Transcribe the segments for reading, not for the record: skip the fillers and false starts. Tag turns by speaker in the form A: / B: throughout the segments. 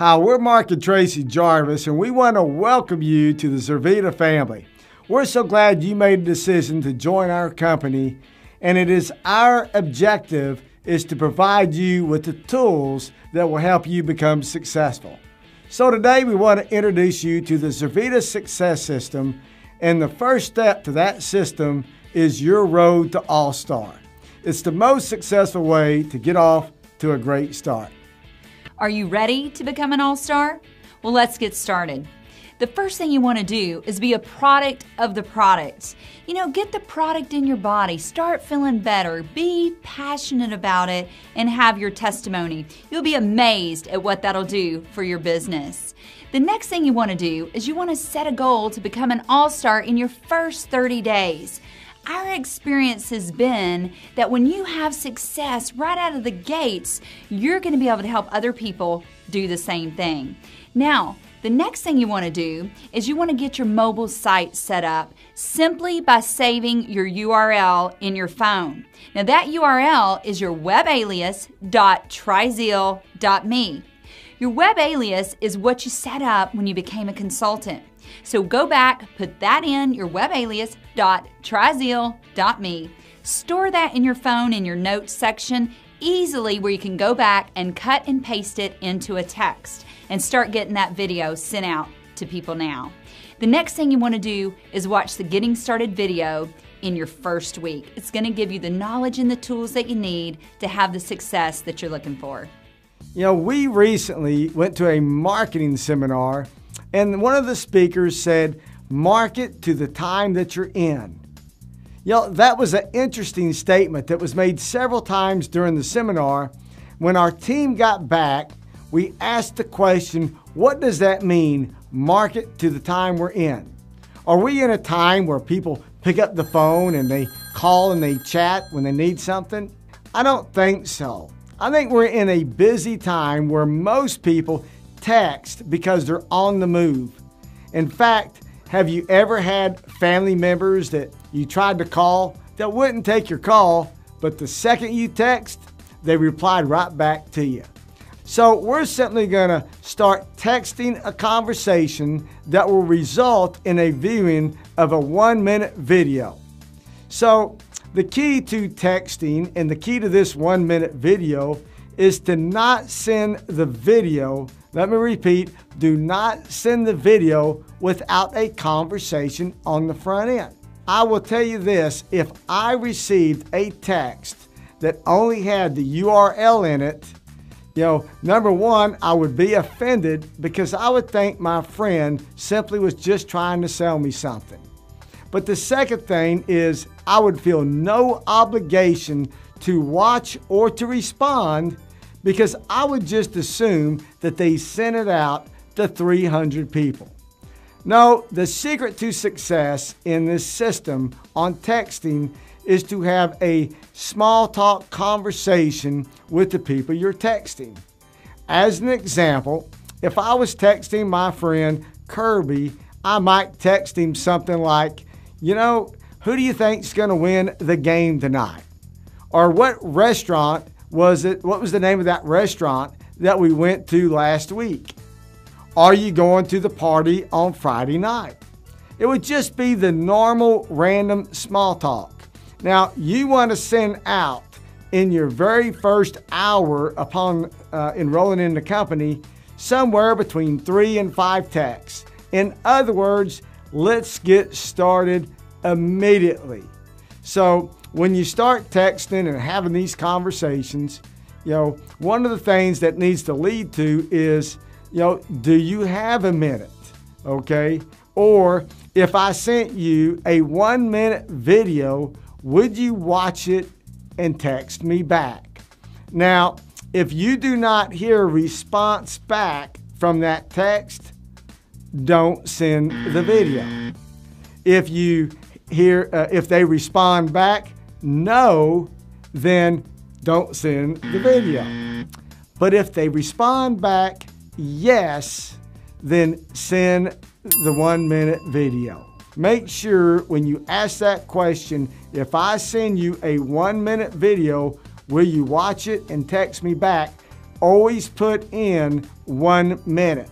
A: Hi, we're Mark and Tracy Jarvis, and we want to welcome you to the Zurvita family. We're so glad you made a decision to join our company, and it is our objective is to provide you with the tools that will help you become successful. So today we want to introduce you to the Zurvita Success System, and the first step to that system is your road to All-Star. It's the most successful way to get off to a great start.
B: Are you ready to become an all-star? Well, let's get started. The first thing you want to do is be a product of the product. Get the product in your body, start feeling better, be passionate about it, and have your testimony. You'll be amazed at what that'll do for your business. The next thing you want to do is you want to set a goal to become an all-star in your first 30 days. Our experience has been that when you have success right out of the gates, you're going to be able to help other people do the same thing. Now, the next thing you want to do is you want to get your mobile site set up simply by saving your URL in your phone. Now that URL is your webalias.trizeal.me. Your web alias is what you set up when you became a consultant. So go back, put that in your webalias.trizeal.me. Store that in your phone in your notes section easily where you can go back and cut and paste it into a text and start getting that video sent out to people now. The next thing you want to do is watch the Getting Started video in your first week. It's going to give you the knowledge and the tools that you need to have the success that you're looking for.
A: We recently went to a marketing seminar, and one of the speakers said, market to the time that you're in. That was an interesting statement that was made several times during the seminar. When our team got back, we asked the question, what does that mean, market to the time we're in? Are we in a time where people pick up the phone and they call and they chat when they need something? I don't think so. I think we're in a busy time where most people text because they're on the move. In fact, have you ever had family members that you tried to call that wouldn't take your call, but the second you text, they replied right back to you? So we're simply going to start texting a conversation that will result in a viewing of a 1-minute video. So the key to texting and the key to this 1-minute video is to not send the video. Let me repeat, do not send the video without a conversation on the front end. I will tell you this, if I received a text that only had the URL in it, number one, I would be offended because I would think my friend simply was just trying to sell me something. But the second thing is I would feel no obligation to watch or to respond because I would just assume that they sent it out to 300 people. No, the secret to success in this system on texting is to have a small talk conversation with the people you're texting. As an example, if I was texting my friend Kirby, I might text him something like, who do you think's going to win the game tonight? Or what restaurant was it? What was the name of that restaurant that we went to last week? Are you going to the party on Friday night? It would just be the normal random small talk. Now, you want to send out in your very first hour upon enrolling in the company somewhere between 3 and 5 texts. In other words, let's get started immediately. So when you start texting and having these conversations, one of the things that needs to lead to is, do you have a minute? Okay. Or if I sent you a 1-minute video, would you watch it and text me back? Now, if you do not hear a response back from that text, don't send the video. If you hear, if they respond back, no, then don't send the video. But if they respond back, yes, then send the 1-minute video. Make sure when you ask that question, if I send you a 1-minute video, will you watch it and text me back? always put in 1 minute.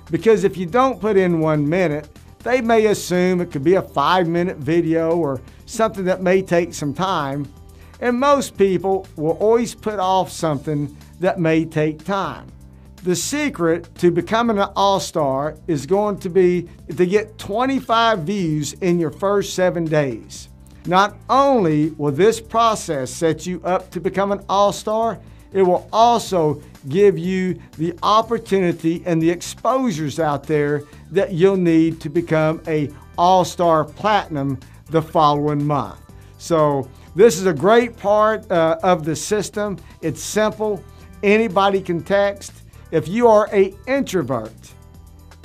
A: Because if you don't put in 1 minute, they may assume it could be a 5-minute video or something that may take some time. And most people will always put off something that may take time. The secret to becoming an all-star is going to be to get 25 views in your first 7 days. Not only will this process set you up to become an all-star, it will also give you the opportunity and the exposures out there that you'll need to become a all-star platinum the following month. So this is a great part of the system. It's simple. Anybody can text. If you are an introvert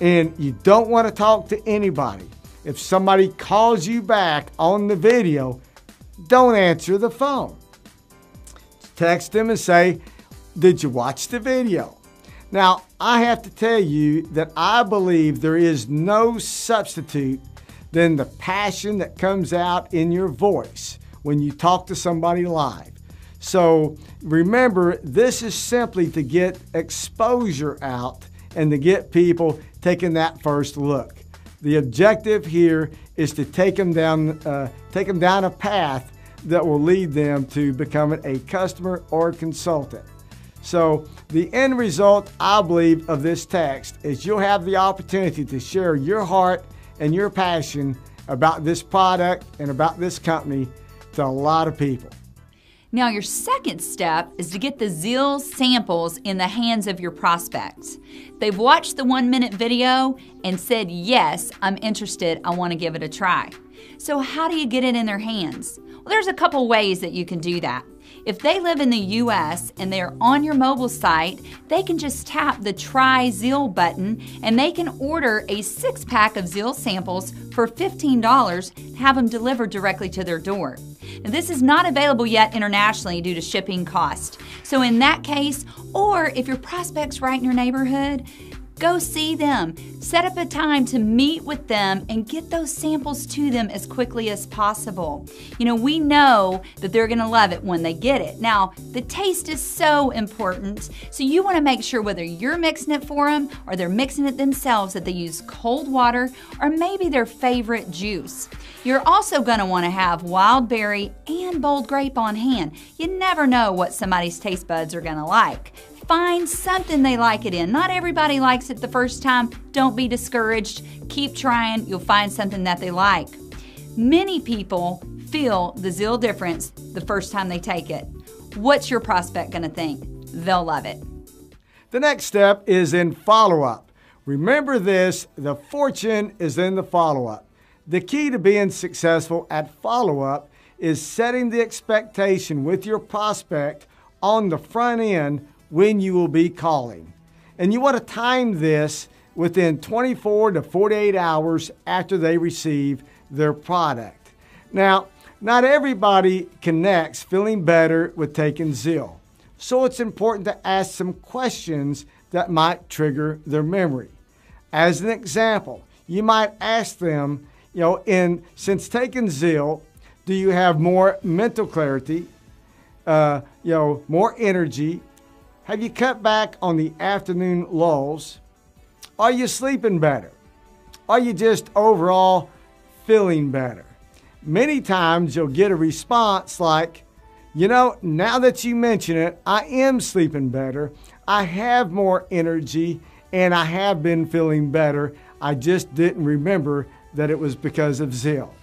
A: and you don't want to talk to anybody, if somebody calls you back on the video, don't answer the phone. Text them and say, "Did you watch the video?" Now, I have to tell you that I believe there is no substitute than the passion that comes out in your voice when you talk to somebody live. So remember, this is simply to get exposure out and to get people taking that first look. The objective here is to take them down a path that will lead them to becoming a customer or consultant. So the end result, I believe, of this text is you'll have the opportunity to share your heart and your passion about this product and about this company to a lot of people.
B: Now, your second step is to get the Zeal samples in the hands of your prospects. They've watched the 1-minute video and said, "Yes, I'm interested. I want to give it a try." So how do you get it in their hands? Well, there's a couple ways that you can do that. If they live in the U.S. and they're on your mobile site, they can just tap the Try Zeal button and they can order a 6-pack of Zeal samples for $15 and have them delivered directly to their door. Now, this is not available yet internationally due to shipping cost. So in that case, or if your prospect's right in your neighborhood, go see them. Set up a time to meet with them and get those samples to them as quickly as possible. You know, we know that they're going to love it when they get it. Now, the taste is so important, so you want to make sure whether you're mixing it for them or they're mixing it themselves that they use cold water or maybe their favorite juice. You're also going to want to have wild berry and bold grape on hand. You never know what somebody's taste buds are going to like. Find something they like it in. Not everybody likes it the first time. Don't be discouraged. Keep trying. You'll find something that they like. Many people feel the Zeal difference the first time they take it. What's your prospect going to think? They'll love it.
A: The next step is in follow-up. Remember this, the fortune is in the follow-up. The key to being successful at follow-up is setting the expectation with your prospect on the front end when you will be calling. And you want to time this within 24 to 48 hours after they receive their product. Now, not everybody connects feeling better with taking Zeal. So it's important to ask some questions that might trigger their memory. As an example, you might ask them, since taking Zeal, do you have more mental clarity, more energy? Have you cut back on the afternoon lulls? Are you sleeping better? Are you just overall feeling better? Many times you'll get a response like, now that you mention it, I am sleeping better. I have more energy and I have been feeling better. I just didn't remember that it was because of Zeal.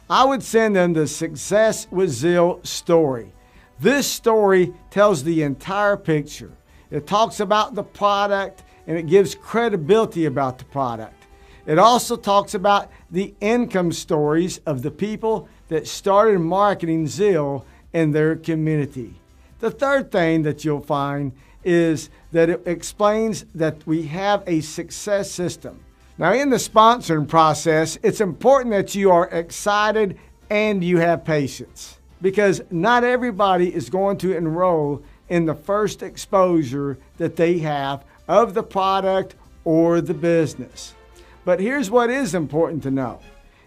A: I would send them the Success with Zeal story. This story tells the entire picture. It talks about the product and it gives credibility about the product. It also talks about the income stories of the people that started marketing Zeal in their community. The third thing that you'll find is that it explains that we have a success system. Now, in the sponsoring process, it's important that you are excited and you have patience, because not everybody is going to enroll in the first exposure that they have of the product or the business. But here's what is important to know,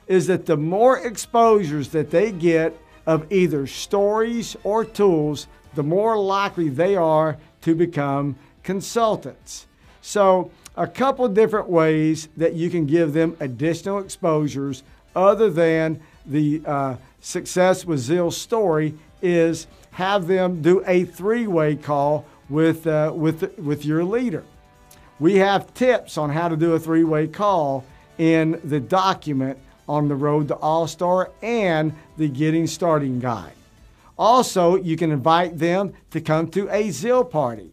A: is that the more exposures that they get of either stories or tools, the more likely they are to become consultants. So a couple different ways that you can give them additional exposures other than the Success with Zill's story is have them do a three-way call with your leader. We have tips on how to do a three-way call in the document on the Road to All-Star and the Getting Started Guide. Also, you can invite them to come to a Zill party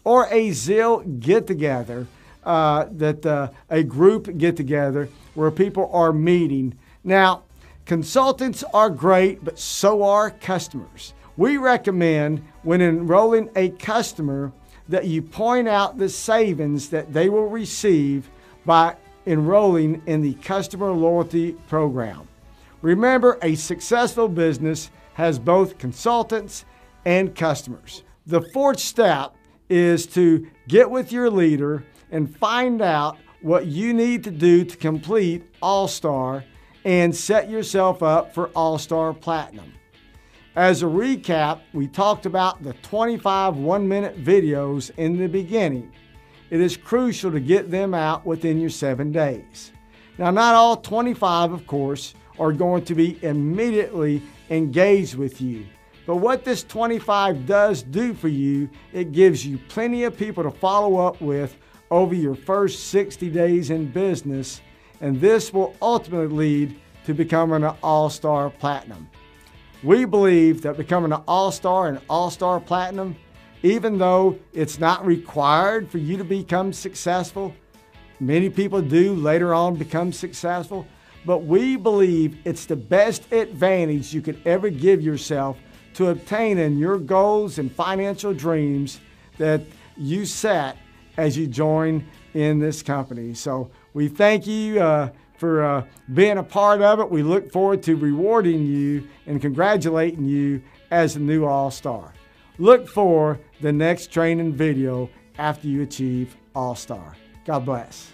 A: or a Zill get-together, a group get-together where people are meeting. Now, consultants are great, but so are customers. We recommend when enrolling a customer that you point out the savings that they will receive by enrolling in the customer loyalty program. Remember, a successful business has both consultants and customers. The fourth step is to get with your leader and find out what you need to do to complete All-Star and set yourself up for All-Star Platinum. As a recap, we talked about the 25 one-minute videos in the beginning. It is crucial to get them out within your 7 days. Now, not all 25, of course, are going to be immediately engaged with you. But what this 25 does do for you, it gives you plenty of people to follow up with over your first 60 days in business, and this will ultimately lead to becoming an All-Star Platinum. We believe that becoming an All-Star and All-Star Platinum, even though it's not required for you to become successful, many people do later on become successful, but we believe it's the best advantage you could ever give yourself to obtaining your goals and financial dreams that you set as you join in this company. So we thank you for being a part of it. We look forward to rewarding you and congratulating you as a new All-Star. Look for the next training video after you achieve All-Star. God bless.